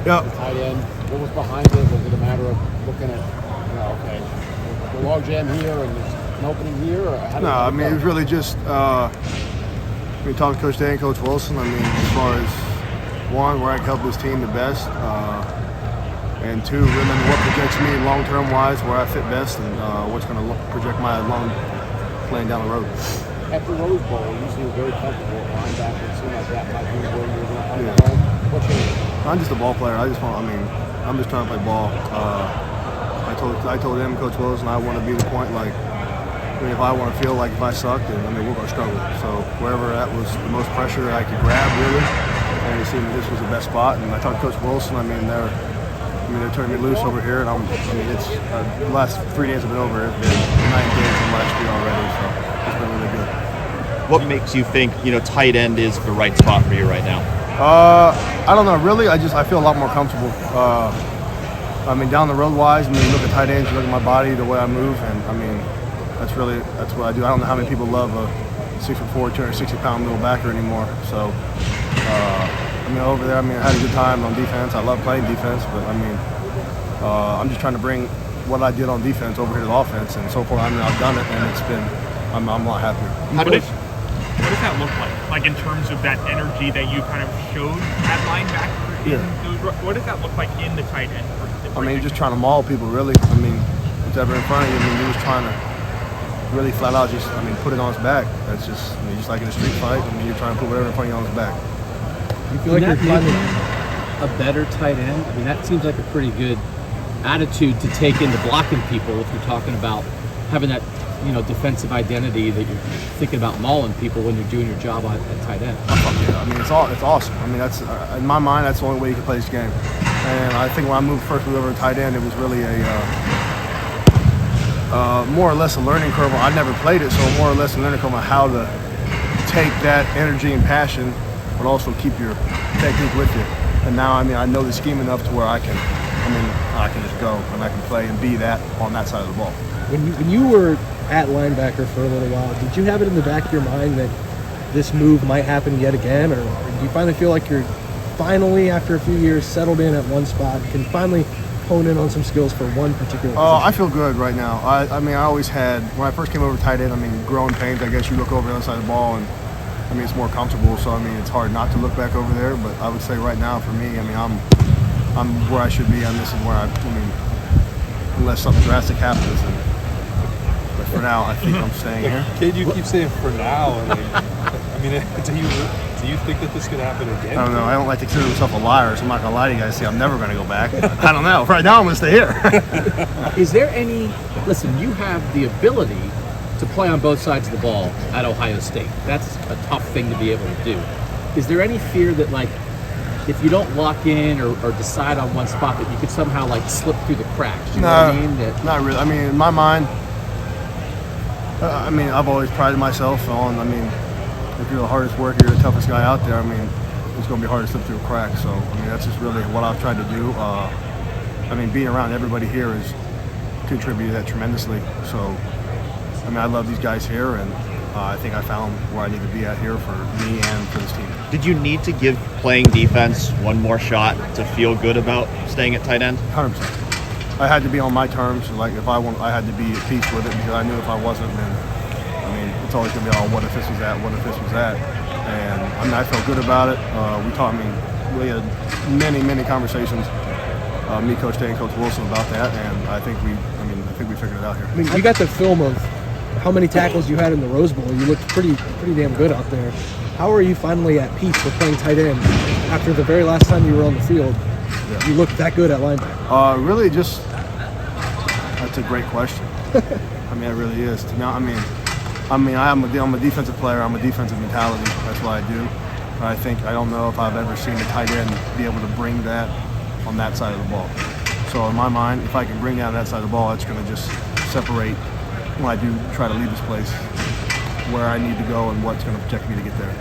Yeah. the tight end. What was behind it? Was it a matter of looking at, okay, the log jam here and there's an opening here? Or how did No, I mean, it was really just, we talked to Coach Day and Coach Wilson. I mean, as far as one, where I can help this team the best, and two, really what projects me long-term wise, where I fit best, and what's going to project my long playing down the road. At the Rose Bowl, you seem very comfortable at linebacker. It seemed like that might be where you're going to play at home. What changed? I'm just a ball player. I'm just trying to play ball. I told them, Coach Wilson, I want to be the point. Like, if I want to feel like if I suck, then we're going to struggle. So wherever that was the most pressure I could grab, really, and it seemed this was the best spot. And I talked to Coach Wilson. They're turning me loose over here, and it's the last 3 days have been over. It's been 9 days from last year already, so it's been really good. What makes you think tight end is the right spot for you right now? I don't know. Really, I feel a lot more comfortable. Down the road wise, you look at tight ends, you look at my body, the way I move, and that's what I do. I don't know how many people love a 6'4", 260-pound middle backer anymore. So, over there, I had a good time on defense. I love playing defense, but I'm just trying to bring what I did on defense over here to the offense, and so far, I've done it, and it's been, I'm a lot happier. What does that look like? Like in terms of that energy that you kind of showed at linebacker? Yeah. What does that look like in the tight end? Just trying to maul people, really. Whatever in front of you, you're just trying to really flat out put it on his back. That's just, just like in a street fight, you're trying to put whatever in front of you on his back. You feel like you're finding a better tight end? That seems like a pretty good attitude to take into blocking people if you're talking about having that, defensive identity that you're thinking about mauling people when you're doing your job at tight end. Yeah, it's awesome. That's in my mind, that's the only way you can play this game. And I think when I moved over to tight end, it was really more or less a learning curve. I never played it, so more or less a learning curve on how to take that energy and passion, but also keep your technique with you. And now, I know the scheme enough to where I can just go and I can play and be that on that side of the ball. When you were at linebacker for a little while, did you have it in the back of your mind that this move might happen yet again, or do you finally feel like you're finally, after a few years, settled in at one spot, can finally hone in on some skills for one particular position? I feel good right now. I always had, when I first came over to tight end, growing pains, I guess you look over the other side of the ball and it's more comfortable, so it's hard not to look back over there. But I would say right now for me, I'm where I should be, and this is where unless something drastic happens. But for now, I think I'm staying here. Cade, you keep saying for now. Do you think that this could happen again? I don't know. I don't like to consider myself a liar, so I'm not going to lie to you guys. I'm never going to go back. I don't know. Right now, I'm going to stay here. Is there any? Listen, you have the ability to play on both sides of the ball at Ohio State. That's a tough thing to be able to do. Is there any fear that, if you don't lock in or decide on one spot, that you could somehow slip through the cracks? You know what I mean? Not really. In my mind, I've always prided myself on. If you're the hardest worker, you're the toughest guy out there. It's going to be hard to slip through a crack. So that's just really what I've tried to do. Being around everybody here has contributed that tremendously. So I love these guys here, and I think I found where I need to be at here for me and for this team. Did you need to give playing defense one more shot to feel good about staying at tight end? 100%. I had to be on my terms. If I had to be at peace with it, because I knew if I wasn't, then it's always going to be, what if this was that, what if this was that. And I felt good about it. We had many conversations, me, Coach Day, and Coach Wilson about that, and I think we figured it out here. You got the film of how many tackles you had in the Rose Bowl. You looked pretty damn good out there. How are you finally at peace with playing tight end after the very last time you were on the field? Yeah. You looked that good at linebacker. Really, that's a great question. It really is. I'm a defensive player. I'm a defensive mentality. That's what I do. I don't know if I've ever seen a tight end be able to bring that on that side of the ball. So in my mind, if I can bring that on that side of the ball, it's going to just separate when I do try to leave this place where I need to go and what's going to protect me to get there.